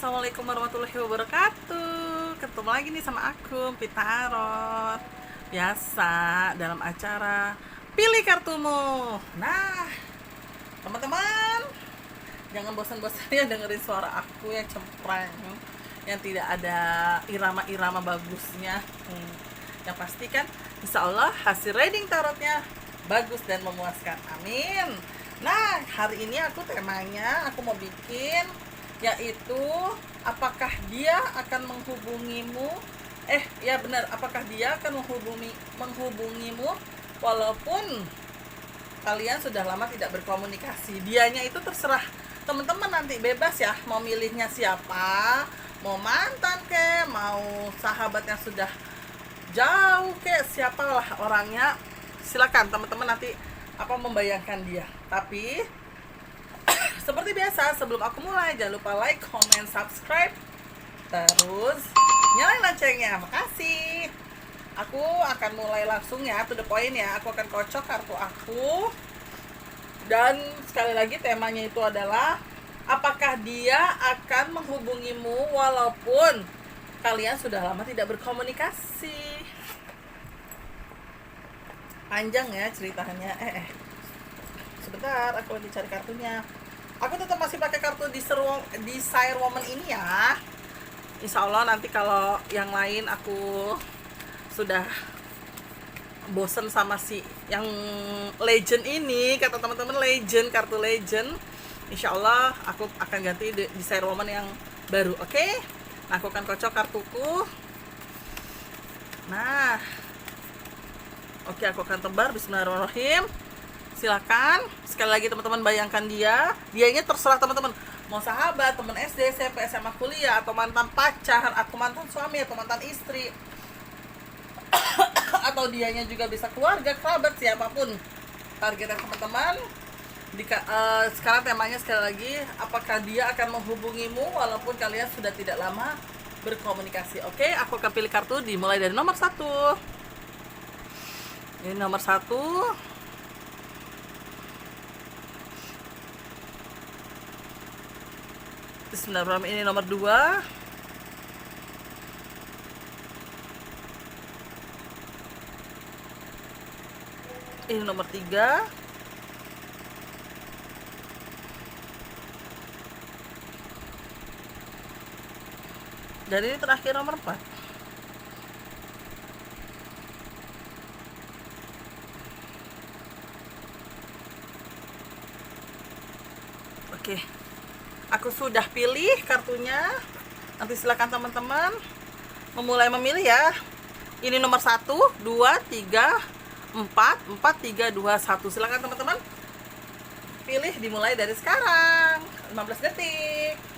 Assalamualaikum warahmatullahi wabarakatuh. Ketemu lagi nih sama aku, Pitarot. Biasa dalam acara Pilih Kartumu. Nah, teman-teman, jangan bosan-bosan ya dengerin suara aku yang cempreng, yang tidak ada irama-irama bagusnya. Yang pasti kan, insya Allah hasil reading tarotnya bagus dan memuaskan. Amin. Nah, hari ini temanya aku mau bikin, yaitu apakah dia akan menghubungimu, ya benar, apakah dia akan menghubungimu walaupun kalian sudah lama tidak berkomunikasi. Dianya itu terserah teman-teman, nanti bebas ya mau milihnya siapa, mau mantan ke, mau sahabat yang sudah jauh ke, siapalah orangnya, silakan teman-teman nanti membayangkan dia. Tapi seperti biasa, sebelum aku mulai, jangan lupa like, comment, subscribe, terus nyalain loncengnya. Makasih. Aku akan mulai langsung ya, to the point ya. Aku akan kocok kartu aku. Dan sekali lagi temanya itu adalah apakah dia akan menghubungimu walaupun kalian sudah lama tidak berkomunikasi. Panjang ya ceritanya. Sebentar, aku lagi cari kartunya. Aku tetap masih pakai kartu Desire Woman ini ya. Insya Allah nanti kalau yang lain aku sudah bosen sama si yang legend ini, kata teman-teman legend, kartu legend, insya Allah aku akan ganti Desire Woman yang baru. Oke? Nah, aku akan kocok kartuku. Nah, oke, aku akan tebar. Bismillahirrahmanirrahim. Silakan. Sekali lagi teman-teman bayangkan dianya terserah teman-teman. Mau sahabat, teman SD, SMP, SMA, kuliah, atau mantan pacar, atau mantan suami, atau mantan istri, atau dianya juga bisa keluarga, kerabat, siapapun targetnya teman-teman. Sekarang temanya sekali lagi, apakah dia akan menghubungimu walaupun kalian sudah tidak lama berkomunikasi. Oke, aku akan pilih kartu dimulai dari nomor 1. Ini nomor 1. Bismillahirrahmanirrahim. Ini nomor 2. Ini nomor 3. Dan ini terakhir nomor 4. Oke, aku sudah pilih kartunya. Nanti silakan teman-teman memulai memilih ya. Ini nomor 1, 2, 3, 4, 4, 3, 2, 1. Silakan teman-teman pilih dimulai dari sekarang. 15 detik.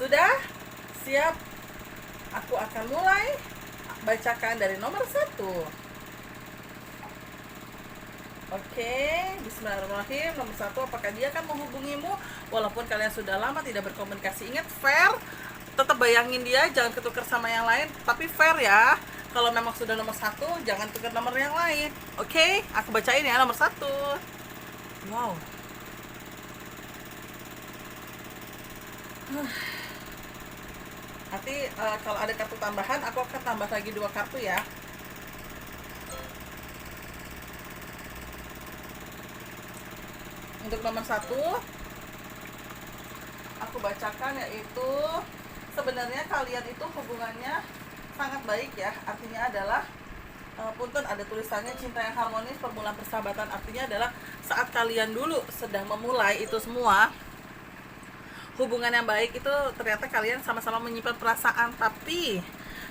Sudah? Siap? Aku akan mulai bacakan dari nomor 1. Oke, bismillahirrahmanirrahim. Nomor 1, apakah dia akan menghubungimu walaupun kalian sudah lama tidak berkomunikasi. Ingat, fair. Tetap bayangin dia, jangan ketukar sama yang lain, tapi fair ya. Kalau memang sudah nomor 1, jangan tukar nomor yang lain. Oke, aku bacain ya nomor 1. Wow. Nanti kalau ada kartu tambahan, aku akan tambah lagi 2 kartu ya. Untuk nomor 1, aku bacakan, yaitu sebenarnya kalian itu hubungannya sangat baik ya. Artinya adalah punten ada tulisannya cinta yang harmonis, permulaan persahabatan. Artinya adalah saat kalian dulu sedang memulai itu semua, hubungan yang baik itu ternyata kalian sama-sama menyimpan perasaan, tapi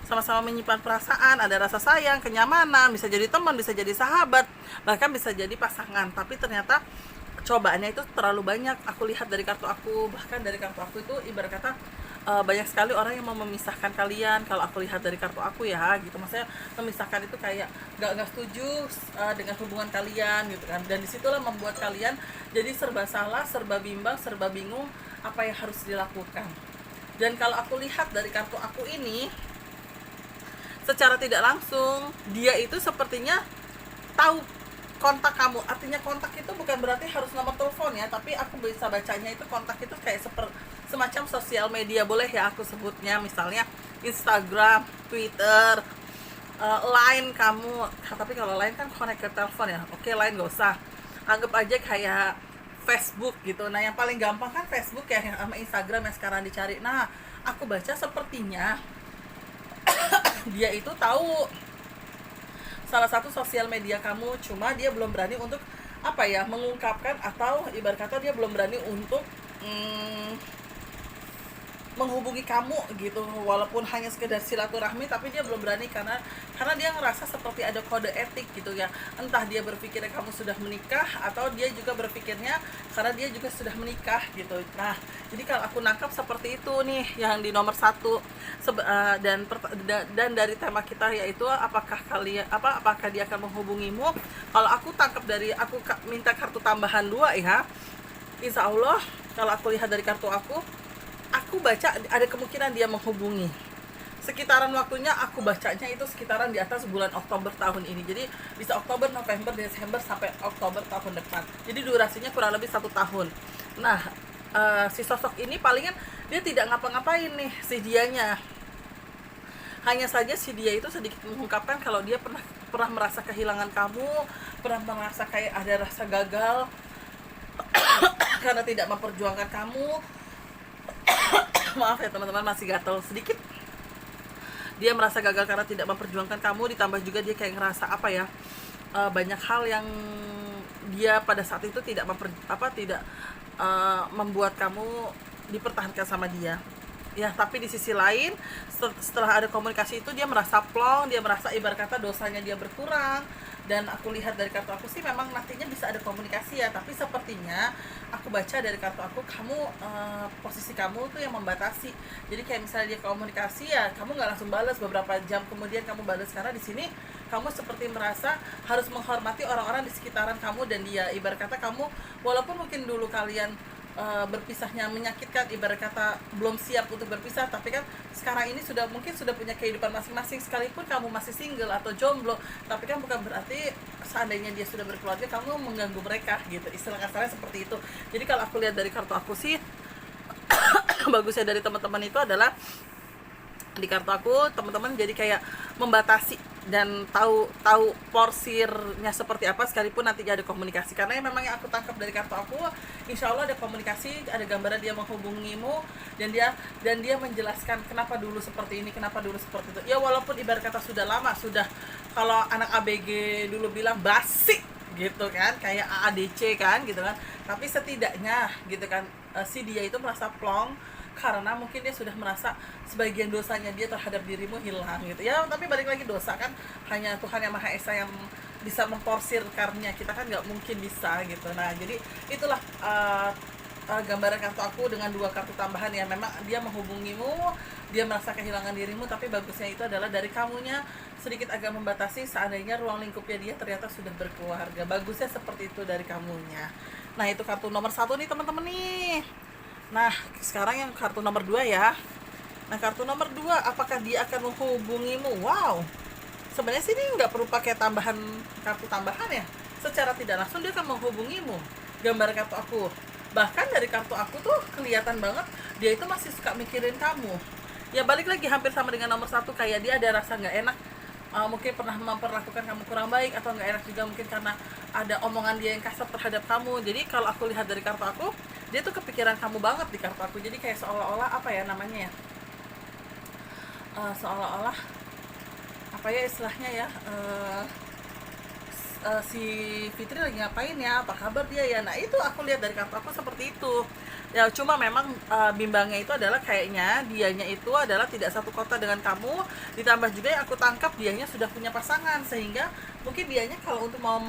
sama-sama menyimpan perasaan, ada rasa sayang, kenyamanan, bisa jadi teman, bisa jadi sahabat, bahkan bisa jadi pasangan. Tapi ternyata cobaannya itu terlalu banyak. Aku lihat dari kartu aku, bahkan dari kartu aku itu ibarat kata banyak sekali orang yang mau memisahkan kalian. Kalau aku lihat dari kartu aku ya gitu, maksudnya memisahkan itu kayak nggak setuju dengan hubungan kalian gitu kan. Dan disitulah membuat kalian jadi serba salah, serba bimbang, serba bingung apa yang harus dilakukan. Dan kalau aku lihat dari kartu aku ini, secara tidak langsung dia itu sepertinya tahu kontak kamu. Artinya kontak itu bukan berarti harus nomor telepon ya, tapi aku bisa bacanya itu kontak itu kayak semacam sosial media, boleh ya aku sebutnya, misalnya Instagram, Twitter, Line kamu. Tapi kalau Line kan connect ke telepon ya, oke Line gak usah, anggap aja kayak Facebook gitu. Nah yang paling gampang kan Facebook ya, sama Instagram yang sekarang dicari. Nah aku baca sepertinya dia itu tahu salah satu sosial media kamu, cuma dia belum berani untuk apa ya, mengungkapkan, atau ibarat kata dia belum berani untuk menghubungi kamu gitu, walaupun hanya sekedar silaturahmi, tapi dia belum berani karena dia ngerasa seperti ada kode etik gitu ya. Entah dia berpikirnya kamu sudah menikah, atau dia juga berpikirnya karena dia juga sudah menikah gitu. Nah jadi kalau aku nangkap seperti itu nih yang di nomor 1. Dan dari tema kita yaitu apakah dia akan menghubungimu. Kalau aku tangkap dari aku minta kartu tambahan 2 ya, insya Allah kalau aku lihat dari kartu aku baca ada kemungkinan dia menghubungi. Sekitaran waktunya aku bacanya itu sekitaran di atas bulan Oktober tahun ini. Jadi bisa Oktober, November, Desember sampai Oktober tahun depan. Jadi durasinya kurang lebih 1 tahun. Nah si sosok ini palingan dia tidak ngapa-ngapain nih si dianya. Hanya saja si dia itu sedikit mengungkapkan kalau dia pernah merasa kehilangan kamu, pernah merasa kayak ada rasa gagal karena tidak memperjuangkan kamu. Maaf ya teman-teman, masih gatel sedikit. Dia merasa gagal karena tidak memperjuangkan kamu, ditambah juga dia kayak ngerasa apa ya, banyak hal yang dia pada saat itu tidak membuat kamu dipertahankan sama dia ya. Tapi di sisi lain setelah ada komunikasi itu dia merasa plong, dia merasa ibarat kata dosanya dia berkurang. Dan aku lihat dari kartu aku sih memang nantinya bisa ada komunikasi ya, tapi sepertinya aku baca dari kartu aku, kamu posisi kamu tuh yang membatasi. Jadi kayak misalnya dia komunikasi ya, kamu nggak langsung balas, beberapa jam kemudian kamu balas, karena di sini kamu seperti merasa harus menghormati orang-orang di sekitaran kamu dan dia. Ibarat kata kamu walaupun mungkin dulu kalian berpisahnya menyakitkan, ibarat kata belum siap untuk berpisah, tapi kan sekarang ini mungkin sudah punya kehidupan masing-masing. Sekalipun kamu masih single atau jomblo, tapi kan bukan berarti seandainya dia sudah berkeluarga kamu mengganggu mereka gitu, istilah kasarnya seperti itu. Jadi kalau aku lihat dari kartu aku sih bagusnya dari teman-teman itu adalah di kartu aku teman-teman jadi kayak membatasi dan tahu porsirnya seperti apa, sekalipun nantinya ada komunikasi. Karena memang yang aku tangkap dari kartu aku, insya Allah ada komunikasi, ada gambaran dia menghubungimu dan dia menjelaskan kenapa dulu seperti ini, kenapa dulu seperti itu. Ya walaupun ibarat kata sudah lama, sudah kalau anak ABG dulu bilang basi gitu kan, kayak AADC kan gitu kan, tapi setidaknya gitu kan si dia itu merasa plong karena mungkin dia sudah merasa sebagian dosanya dia terhadap dirimu hilang gitu ya. Tapi balik lagi, dosa kan hanya Tuhan yang Maha Esa yang bisa memporsir karunia, kita kan nggak mungkin bisa gitu. Nah jadi itulah gambaran kartu aku dengan 2 kartu tambahan ya. Memang dia menghubungimu, dia merasa kehilangan dirimu, tapi bagusnya itu adalah dari kamunya sedikit agak membatasi seandainya ruang lingkupnya dia ternyata sudah berkeluarga. Bagusnya seperti itu dari kamunya. Nah itu kartu nomor 1 nih teman-teman nih. Nah sekarang yang kartu nomor 2 ya. Nah kartu nomor 2, apakah dia akan menghubungimu? Wow, sebenarnya sih ini nggak perlu pakai kartu tambahan ya. Secara tidak langsung dia akan menghubungimu. Gambar kartu aku, bahkan dari kartu aku tuh kelihatan banget dia itu masih suka mikirin kamu. Ya balik lagi hampir sama dengan nomor 1, kayak dia ada rasa nggak enak. Mungkin pernah memperlakukan kamu kurang baik, atau nggak enak juga mungkin karena ada omongan dia yang kasar terhadap kamu. Jadi kalau aku lihat dari kartu aku, dia tuh kepikiran kamu banget di kartu aku. Jadi kayak seolah-olah apa ya namanya ya, seolah-olah apa ya istilahnya ya, si Fitri lagi ngapain ya, apa kabar dia ya. Nah itu aku lihat dari kartu aku seperti itu. Ya cuma memang bimbangnya itu adalah kayaknya dianya itu adalah tidak satu kota dengan kamu, ditambah juga yang aku tangkap dianya sudah punya pasangan, sehingga mungkin dianya kalau untuk mau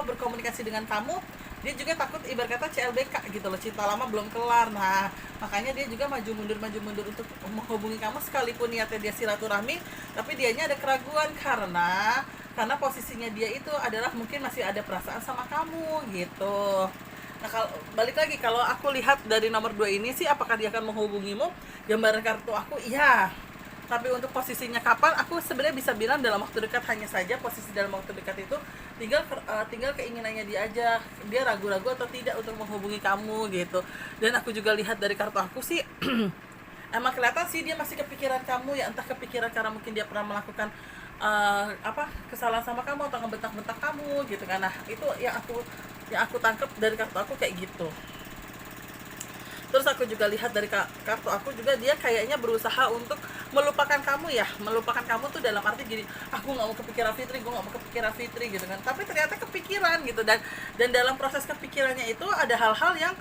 berkomunikasi dengan kamu, dia juga takut ibarat kata CLBK gitu loh, cinta lama belum kelar. Nah makanya dia juga maju mundur untuk menghubungi kamu, sekalipun niatnya dia silaturahmi, tapi dianya ada keraguan karena posisinya dia itu adalah mungkin masih ada perasaan sama kamu gitu. Nah, kalau balik lagi, kalau aku lihat dari nomor 2 ini sih, apakah dia akan menghubungimu? Gambaran kartu aku iya. Tapi untuk posisinya kapan, aku sebenarnya bisa bilang dalam waktu dekat hanya saja. Posisi dalam waktu dekat itu tinggal keinginannya dia aja. Dia ragu-ragu atau tidak untuk menghubungi kamu gitu. Dan aku juga lihat dari kartu aku sih emang kelihatan sih dia masih kepikiran kamu ya, entah kepikiran karena mungkin dia pernah melakukan kesalahan sama kamu atau ngebentak-bentak kamu gitu kan. Nah itu yang aku tangkap dari kartu aku kayak gitu. Terus aku juga lihat dari kartu aku juga, dia kayaknya berusaha untuk melupakan kamu ya. Melupakan kamu tuh dalam arti gini, aku nggak mau kepikiran Fitri, gue nggak mau kepikiran Fitri gitu kan. Tapi ternyata kepikiran gitu. Dan dalam proses kepikirannya itu ada hal-hal yang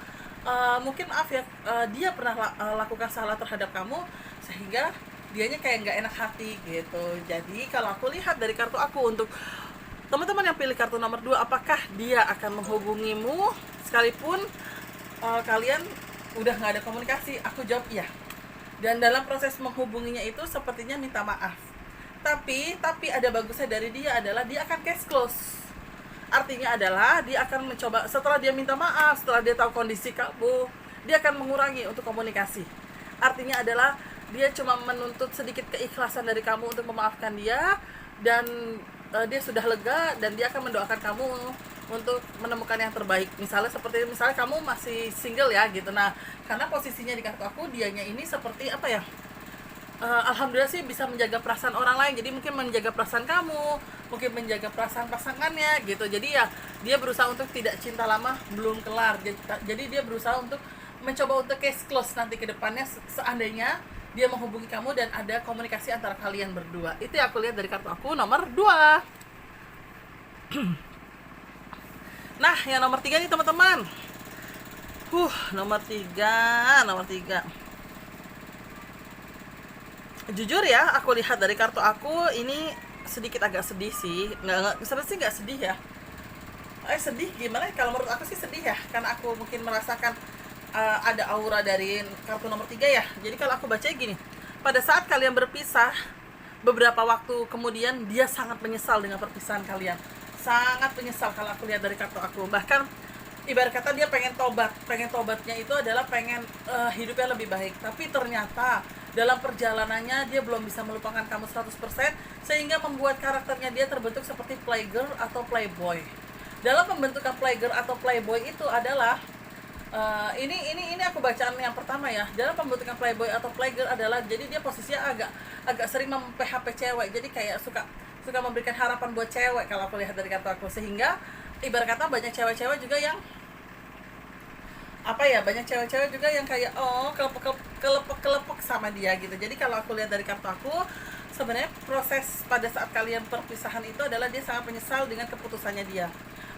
mungkin maaf ya, dia pernah lakukan salah terhadap kamu, sehingga dianya kayak nggak enak hati gitu. Jadi kalau aku lihat dari kartu aku, untuk teman-teman yang pilih kartu nomor 2, apakah dia akan menghubungimu sekalipun kalian udah nggak ada komunikasi? Aku jawab iya. Dan dalam proses menghubunginya itu sepertinya minta maaf. Tapi ada bagusnya dari dia adalah dia akan case close. Artinya adalah dia akan mencoba, setelah dia minta maaf, setelah dia tahu kondisi kamu, dia akan mengurangi untuk komunikasi. Artinya adalah dia cuma menuntut sedikit keikhlasan dari kamu untuk memaafkan dia, dan dia sudah lega, dan dia akan mendoakan kamu untuk menemukan yang terbaik. Misalnya kamu masih single ya gitu. Nah karena posisinya di kartu aku, dianya ini seperti apa ya, alhamdulillah sih bisa menjaga perasaan orang lain. Jadi mungkin menjaga perasaan kamu, mungkin menjaga perasaan pasangannya gitu. Jadi ya dia berusaha untuk tidak cinta lama belum kelar. Jadi dia berusaha untuk mencoba untuk case close nanti ke depannya, seandainya dia menghubungi kamu dan ada komunikasi antara kalian berdua. Itu yang aku lihat dari kartu aku nomor 2. Nah yang nomor 3 nih teman-teman. Nomor 3. Jujur ya, aku lihat dari kartu aku ini sedikit agak sedih sih. Sebenarnya nggak sedih ya. Sedih gimana? Kalau menurut aku sih sedih ya, karena aku mungkin merasakan ada aura dari kartu nomor 3 ya. Jadi kalau aku baca gini, pada saat kalian berpisah, beberapa waktu kemudian dia sangat menyesal dengan perpisahan kalian. Sangat menyesal kalau aku lihat dari kartu aku. Bahkan ibarat kata dia pengen tobatnya itu adalah pengen hidupnya lebih baik. Tapi ternyata dalam perjalanannya dia belum bisa melupakan kamu 100%, sehingga membuat karakternya dia terbentuk seperti playgirl atau playboy. Dalam pembentukan playgirl atau playboy itu adalah ini aku bacaan yang pertama ya. Dalam pembentukan playboy atau playgirl adalah, jadi dia posisinya agak sering mem-PHP cewek. Jadi kayak suka memberikan harapan buat cewek kalau aku lihat dari kata aku. Sehingga ibarat kata banyak cewek-cewek juga yang banyak cewek-cewek juga yang kayak kelepek sama dia gitu. Jadi kalau aku lihat dari kartu aku, sebenarnya proses pada saat kalian perpisahan itu adalah dia sangat menyesal dengan keputusannya dia.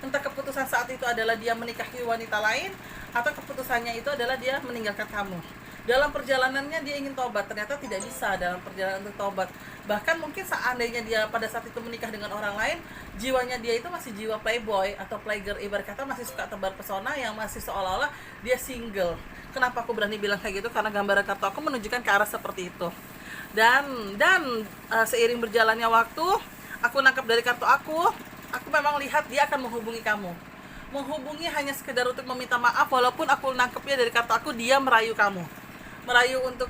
Entah keputusan saat itu adalah dia menikahi wanita lain, atau keputusannya itu adalah dia meninggalkan kamu. Dalam perjalanannya dia ingin tobat, ternyata tidak bisa dalam perjalanan untuk tobat. Bahkan mungkin seandainya dia pada saat itu menikah dengan orang lain, jiwanya dia itu masih jiwa playboy atau playgirl, ibarat kata masih suka tebar pesona, yang masih seolah-olah dia single. Kenapa aku berani bilang kayak gitu? Karena gambaran kartu aku menunjukkan ke arah seperti itu. Dan seiring berjalannya waktu, aku nangkap dari kartu aku memang lihat dia akan menghubungi kamu. Menghubungi hanya sekedar untuk meminta maaf, walaupun aku nangkepnya dari kartu aku dia merayu kamu. Merayu untuk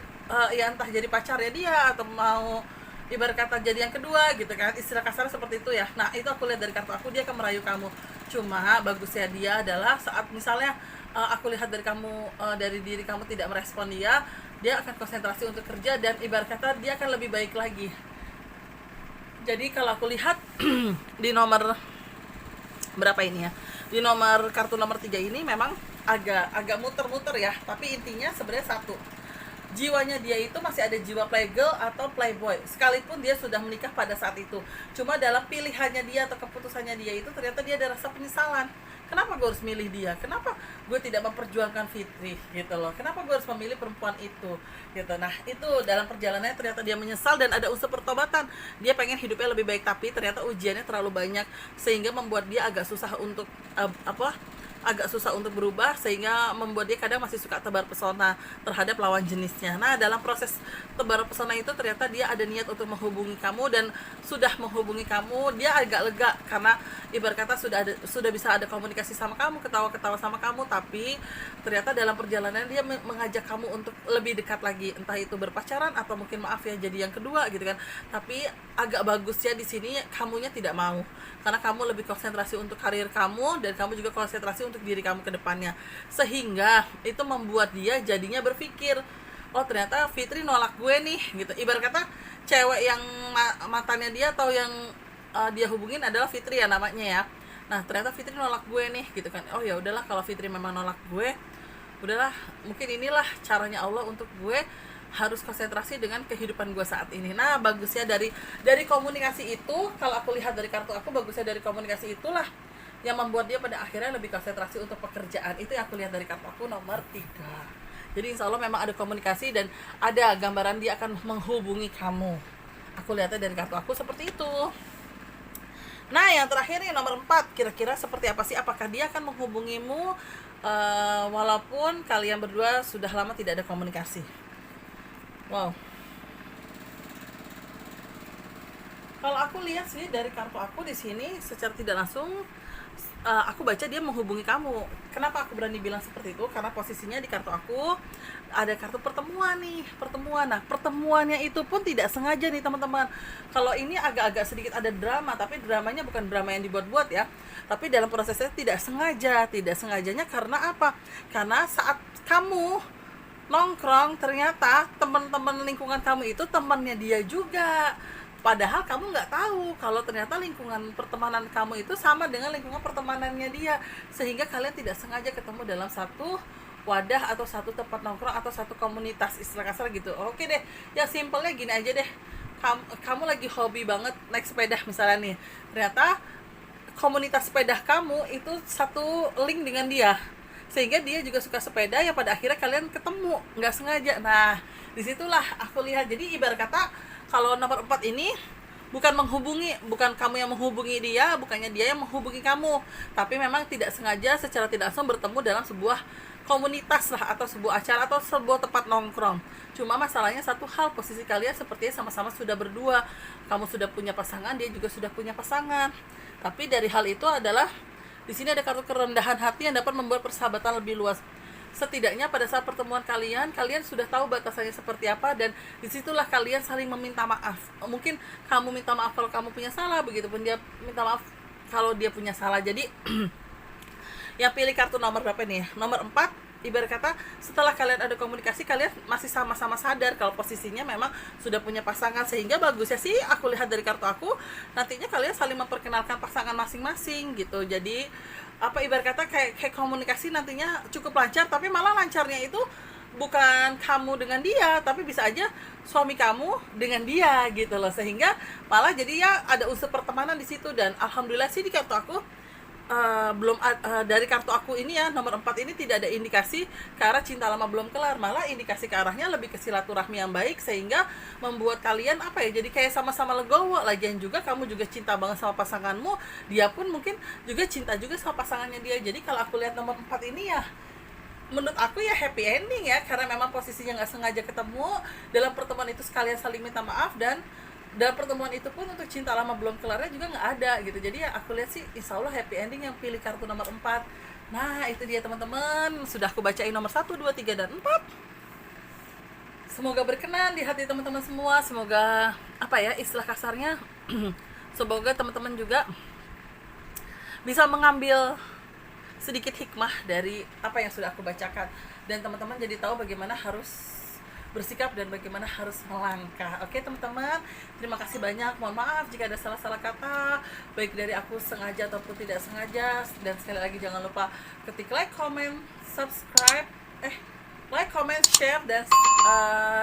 ya entah jadi pacarnya dia, atau mau ibarat kata jadi yang kedua gitu kan, istilah kasar seperti itu ya. Nah itu aku lihat dari kartu aku, dia akan merayu kamu. Cuma bagusnya dia adalah saat misalnya aku lihat dari kamu, dari diri kamu tidak merespon dia akan konsentrasi untuk kerja, dan ibarat kata dia akan lebih baik lagi. Jadi kalau aku lihat di nomor berapa ini ya, di nomor kartu nomor 3 ini memang agak muter-muter ya, tapi intinya sebenarnya satu, jiwanya dia itu masih ada jiwa playgirl atau playboy, sekalipun dia sudah menikah pada saat itu. Cuma dalam pilihannya dia atau keputusannya dia itu ternyata dia ada rasa penyesalan. kenapa gue harus milih dia, kenapa gue tidak memperjuangkan Fitri gitu loh, kenapa gue harus memilih perempuan itu gitu. Nah itu dalam perjalanannya ternyata dia menyesal dan ada unsur pertobatan, dia pengen hidupnya lebih baik, tapi ternyata ujiannya terlalu banyak sehingga membuat dia agak susah untuk agak susah untuk berubah, sehingga membuat dia kadang masih suka tebar pesona terhadap lawan jenisnya. Nah dalam proses tebar pesona itu ternyata dia ada niat untuk menghubungi kamu, dan sudah menghubungi kamu, dia agak lega karena ibarat kata sudah bisa ada komunikasi sama kamu, ketawa-ketawa sama kamu, tapi ternyata dalam perjalanan dia mengajak kamu untuk lebih dekat lagi, entah itu berpacaran atau mungkin maaf ya jadi yang kedua gitu kan. Tapi agak bagusnya di sini kamunya tidak mau, karena kamu lebih konsentrasi untuk karir kamu, dan kamu juga konsentrasi untuk diri kamu ke depannya, sehingga itu membuat dia jadinya berpikir, oh ternyata Fitri nolak gue nih gitu. Ibarat kata cewek yang matanya dia atau yang dia hubungin adalah Fitri ya namanya ya. Nah ternyata Fitri nolak gue nih gitu kan. Oh ya udahlah, kalau Fitri memang nolak gue, udahlah, mungkin inilah caranya Allah untuk gue harus konsentrasi dengan kehidupan gue saat ini. Nah bagusnya dari komunikasi itu, kalau aku lihat dari kartu aku, bagusnya dari komunikasi itulah yang membuat dia pada akhirnya lebih konsentrasi untuk pekerjaan. Itu yang aku lihat dari kartu aku nomor 3. Jadi insya Allah memang ada komunikasi dan ada gambaran dia akan menghubungi kamu. Aku lihatnya dari kartu aku seperti itu. Nah yang terakhir nih nomor 4, kira-kira seperti apa sih? Apakah dia akan menghubungimu walaupun kalian berdua sudah lama tidak ada komunikasi? Wow. Kalau aku lihat sih dari kartu aku di sini secara tidak langsung aku baca dia menghubungi kamu. Kenapa aku berani bilang seperti itu? Karena posisinya di kartu aku ada kartu pertemuan nih, pertemuan. Nah, pertemuannya itu pun tidak sengaja nih teman-teman. Kalau ini agak-agak sedikit ada drama, tapi dramanya bukan drama yang dibuat-buat ya. Tapi dalam prosesnya tidak sengaja. Tidak sengajanya karena apa? Karena saat kamu nongkrong, ternyata teman-teman lingkungan kamu itu temannya dia juga. Padahal kamu nggak tahu kalau ternyata lingkungan pertemanan kamu itu sama dengan lingkungan pertemanannya dia, sehingga kalian tidak sengaja ketemu dalam satu wadah atau satu tempat nongkrong atau satu komunitas, istilah kasar gitu. Oke deh, ya simpelnya gini aja deh, kamu lagi hobi banget naik sepeda misalnya nih, ternyata komunitas sepeda kamu itu satu link dengan dia, sehingga dia juga suka sepeda, ya pada akhirnya kalian ketemu nggak sengaja. Nah disitulah aku lihat, jadi ibarat kata kalau nomor 4 ini bukan kamu yang menghubungi dia, bukannya dia yang menghubungi kamu, tapi memang tidak sengaja secara tidak langsung bertemu dalam sebuah komunitas lah, atau sebuah acara, atau sebuah tempat nongkrong. Cuma masalahnya satu hal, posisi kalian sepertinya sama-sama sudah berdua, kamu sudah punya pasangan, dia juga sudah punya pasangan. Tapi dari hal itu adalah di sini ada kartu kerendahan hati yang dapat membuat persahabatan lebih luas. Setidaknya pada saat pertemuan kalian sudah tahu batasannya seperti apa, dan disitulah kalian saling meminta maaf. Mungkin kamu minta maaf kalau kamu punya salah, begitupun dia minta maaf kalau dia punya salah. Jadi yang pilih kartu nomor berapa nih? Nomor 4. Ibarat kata setelah kalian ada komunikasi, kalian masih sama-sama sadar kalau posisinya memang sudah punya pasangan, sehingga bagusnya sih aku lihat dari kartu aku, nantinya kalian saling memperkenalkan pasangan masing-masing gitu. Jadi ibarat kata kayak komunikasi nantinya cukup lancar, tapi malah lancarnya itu bukan kamu dengan dia, tapi bisa aja suami kamu dengan dia gitu loh, sehingga malah jadi ya ada unsur pertemanan di situ. Dan alhamdulillah sih di kartu aku dari kartu aku ini ya nomor 4 ini tidak ada indikasi ke arah cinta lama belum kelar, malah indikasi ke arahnya lebih ke silaturahmi yang baik, sehingga membuat kalian jadi kayak sama-sama legowo. Lagian juga kamu juga cinta banget sama pasanganmu, dia pun mungkin juga cinta juga sama pasangannya dia. Jadi kalau aku lihat nomor 4 ini ya menurut aku ya happy ending ya, karena memang posisinya nggak sengaja ketemu dalam pertemuan itu, sekalian saling minta maaf, dan dalam pertemuan itu pun untuk cinta lama belum kelarnya juga nggak ada gitu. Jadi ya aku lihat sih insya Allah happy ending yang pilih kartu nomor 4. Nah itu dia teman-teman, sudah aku bacain nomor 1, 2, 3, dan 4. Semoga berkenan di hati teman-teman semua. Semoga istilah kasarnya semoga teman-teman juga bisa mengambil sedikit hikmah dari apa yang sudah aku bacakan, dan teman-teman jadi tahu bagaimana harus bersikap dan bagaimana harus melangkah. Oke teman-teman, terima kasih banyak. Mohon maaf jika ada salah-salah kata, baik dari aku sengaja ataupun tidak sengaja. Dan sekali lagi jangan lupa ketik like, comment, subscribe, like, comment, share, dan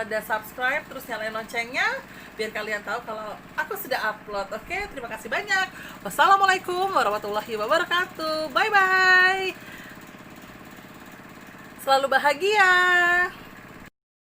dan subscribe, terus nyalain loncengnya biar kalian tahu kalau aku sudah upload. Oke, terima kasih banyak. Wassalamualaikum warahmatullahi wabarakatuh. Bye bye. Selalu bahagia.